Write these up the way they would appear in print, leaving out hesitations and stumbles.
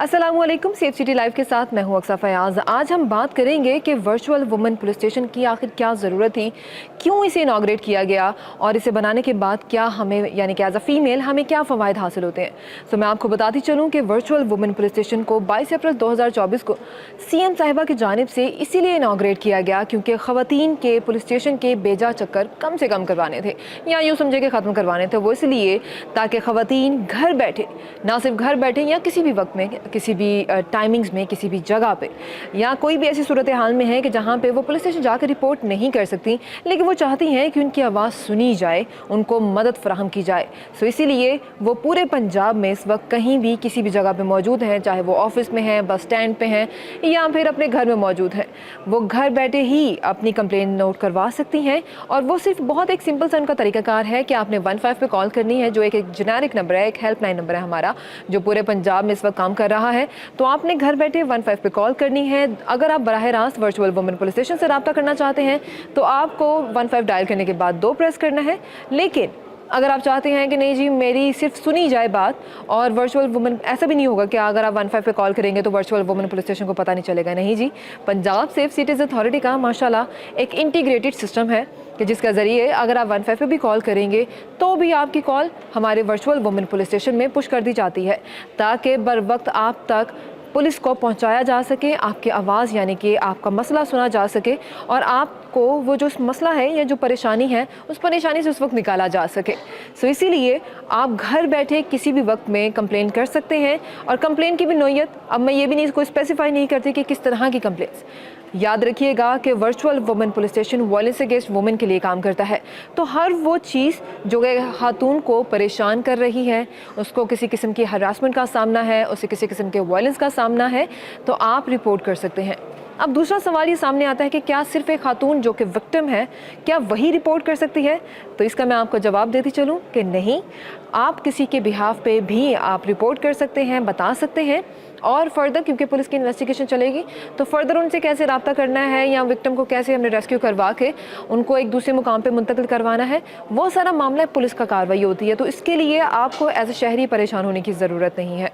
अस्सलाम वालेकुम, safe city live के साथ मैं हूं अक्सा फयाज। आज हम बात करेंगे कि वर्चुअल वुमेन पुलिस स्टेशन की आखिर क्या ज़रूरत थी, क्यों इसे इनाग्रेट किया गया और इसे बनाने के बाद क्या हमें यानी कि एज अ फ़ीमेल हमें क्या फ़वाइद हासिल होते हैं। तो मैं आपको बताती चलूँ कि वर्चुअल वुमेन पुलिस स्टेशन को 22 अप्रैल 2024 को CM साहिबा की जानिब से इसीलिए इनाग्रेट किया गया क्योंकि ख़वातीन के पुलिस स्टेशन के बेजा चक्कर कम से कम करवाने थे, या यूँ समझे कि ख़त्म करवाने थे। वो इसलिए ताकि ख़वातीन घर बैठे, ना सिर्फ घर बैठे या किसी भी वक्त में, किसी भी टाइमिंग्स में, किसी भी जगह पे, या कोई भी ऐसी सूरत हाल में है कि जहाँ पे वो पुलिस स्टेशन जाकर रिपोर्ट नहीं कर सकती, लेकिन वो चाहती हैं कि उनकी आवाज़ सुनी जाए, उनको मदद फराहम की जाए। सो इसीलिए वो पूरे पंजाब में इस वक्त कहीं भी किसी भी जगह पे मौजूद हैं, चाहे वो ऑफिस में हैं, बस स्टैंड पे हैं या फिर अपने घर में मौजूद हैं। वो घर बैठे ही अपनी कंप्लेंट नोट करवा सकती हैं और वो सिर्फ बहुत एक सिंपल सा उनका तरीकाकार है कि आपने 15 पे कॉल करनी है, जो एक जेनेरिक नंबर है, एक हेल्पलाइन नंबर है हमारा, जो पूरे पंजाब में इस वक्त काम कर रहा है। तो आपने घर बैठे 15 पे कॉल करनी है। अगर आप बराह रास्त वर्चुअल वुमेन पुलिस स्टेशन से रब्ता करना चाहते हैं तो आपको 15 डायल करने के बाद 2 प्रेस करना है। लेकिन अगर आप चाहते हैं कि नहीं जी मेरी सिर्फ सुनी जाए बात और वर्चुअल वुमेन, ऐसा भी नहीं होगा कि अगर आप 15 पे कॉल करेंगे तो वर्चुअल वुमेन पुलिस स्टेशन को पता नहीं चलेगा। नहीं जी, पंजाब सेफ सिटीज़ अथॉरिटी का माशाल्लाह एक इंटीग्रेटेड सिस्टम है कि जिसका ज़रिए अगर आप 15 पे भी कॉल करेंगे तो भी आपकी कॉल हमारे वर्चुअल वुमेन पुलिस स्टेशन में पुश कर दी जाती है, ताकि बर वक्त आप तक पुलिस को पहुंचाया जा सके, आपकी आवाज़ यानी कि आपका मसला सुना जा सके और आपको वो जो मसला है या जो परेशानी है उस परेशानी से उस वक्त निकाला जा सके। सो इसीलिए आप घर बैठे किसी भी वक्त में कंप्लेन कर सकते हैं। और कंप्लेन की भी नोयत, अब मैं ये भी नहीं इसको स्पेसिफाई नहीं करती कि किस तरह की कंप्लेंट्स। याद रखिएगा कि virtual women police station violence against women के लिए काम करता है। तो हर वो चीज़ जो खातून को परेशान कर रही है, उसको किसी किस्म की हरासमेंट का सामना है, उसे किसी किस्म के वायलेंस का सामना है, तो आप रिपोर्ट कर सकते हैं। अब दूसरा सवाल ये सामने आता है कि क्या सिर्फ एक खातून जो कि विक्टिम है, क्या वही रिपोर्ट कर सकती है? तो इसका मैं आपको जवाब देती चलूँ कि नहीं, आप किसी के बिहाफ पे भी आप रिपोर्ट कर सकते हैं, बता सकते हैं। और फर्दर क्योंकि पुलिस की इन्वेस्टिगेशन चलेगी तो फर्दर उनसे कैसे रब्ता करना है या विक्टिम को कैसे हमने रेस्क्यू करवा के उनको एक दूसरे मुकाम पे मुंतकिल करवाना है, वो सारा मामला पुलिस का कार्रवाई होती है। तो इसके लिए आपको एज ए शहरी परेशान होने की ज़रूरत नहीं है।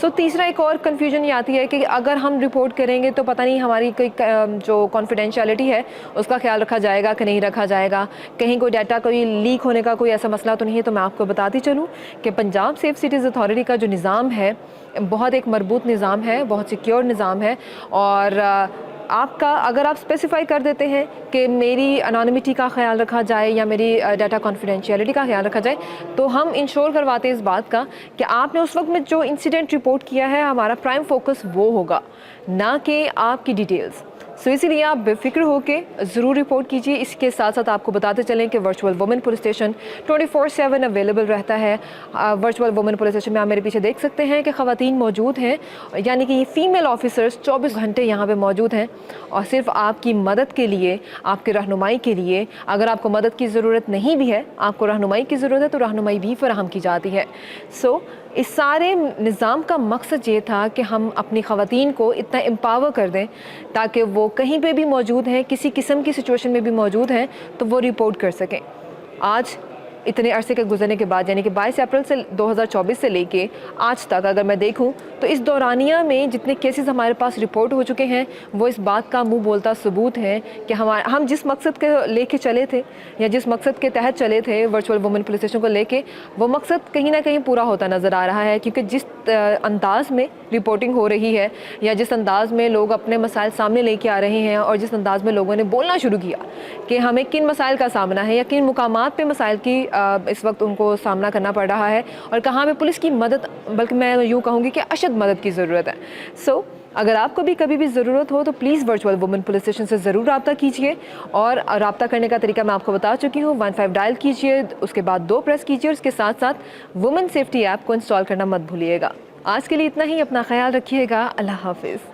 सो तीसरा एक और कन्फ्यूजन ये आती है कि अगर हम रिपोर्ट करेंगे तो पता नहीं हमारी कोई जो कॉन्फिडेंशियलिटी है उसका ख्याल रखा जाएगा कि नहीं रखा जाएगा, कहीं कोई डाटा कोई लीक होने का कोई ऐसा मसला तो नहीं है। तो मैं आपको बताती चलूँ कि पंजाब सेफ सिटीज़ अथॉरिटी का जो निज़ाम है बहुत एक मरबूत निज़ाम है, बहुत सिक्योर निज़ाम है। और आपका अगर आप स्पेसिफाई कर देते हैं कि मेरी अनोनिमिटी का ख्याल रखा जाए या मेरी डाटा कॉन्फिडेंशियलिटी का ख्याल रखा जाए, तो हम इंश्योर करवाते हैं इस बात का कि आपने उस वक्त में जो इंसिडेंट रिपोर्ट किया है, हमारा प्राइम फोकस वो होगा, ना कि आपकी डिटेल्स। सो इसीलिए आप बेफिक्र होकर ज़रूर रिपोर्ट कीजिए। इसके साथ साथ आपको बताते चलें कि virtual women police station 24/7 available रहता है। वर्चुअल वुमेन पुलिस स्टेशन में आप मेरे पीछे देख सकते हैं कि ख़वातीन मौजूद हैं, यानी कि ये फ़ीमेल ऑफिसर्स 24 घंटे यहाँ पे मौजूद हैं और सिर्फ आपकी मदद के लिए, आपकी रहनुमाई के लिए। अगर आपको मदद की ज़रूरत नहीं भी है, आपको रहनुमाई की ज़रूरत है, तो रहनुमाई भी फराहम की जाती है। सो इस सारे निज़ाम का मकसद ये था कि हम अपनी ख़वातीन को इतना एम्पावर कर दें ताकि वो कहीं पे भी मौजूद हैं, किसी किस्म की सिचुएशन में भी मौजूद हैं, तो वो रिपोर्ट कर सकें। आज इतने अरसे के गुजरने के बाद, यानी कि 22 अप्रैल से 2024 से लेके आज तक अगर मैं देखूं तो इस दौरानिया में जितने केसेस हमारे पास रिपोर्ट हो चुके हैं वो इस बात का मुंह बोलता सबूत है कि हम जिस मकसद के लेके चले थे या जिस मकसद के तहत चले थे वर्चुअल वुमेन पुलिस स्टेशन को लेके, वो मकसद कहीं ना कहीं पूरा होता नज़र आ रहा है। क्योंकि जिस अंदाज़ में रिपोर्टिंग हो रही है या जिस अंदाज़ में लोग अपने मसाइल सामने लेके आ रहे हैं और जिस अंदाज़ में लोगों ने बोलना शुरू किया कि हमें किन मसाइल का सामना है या किन मुकामात पे मसाइल की इस वक्त उनको सामना करना पड़ रहा है और कहाँ पे पुलिस की मदद, बल्कि मैं यूँ कहूँगी कि अशद मदद की ज़रूरत है। सो अगर आपको भी कभी भी ज़रूरत हो तो please virtual women police station से ज़रूर रब्ता कीजिए। और रब्ता करने का तरीका मैं आपको बता चुकी हूँ, 15 डायल कीजिए, उसके बाद 2 प्रेस कीजिए और उसके साथ साथ वुमेन सेफ्टी ऐप को इंस्टॉल करना मत भूलिएगा। आज के लिए इतना ही, अपना ख्याल रखिएगा। अल्लाह हाफिज़।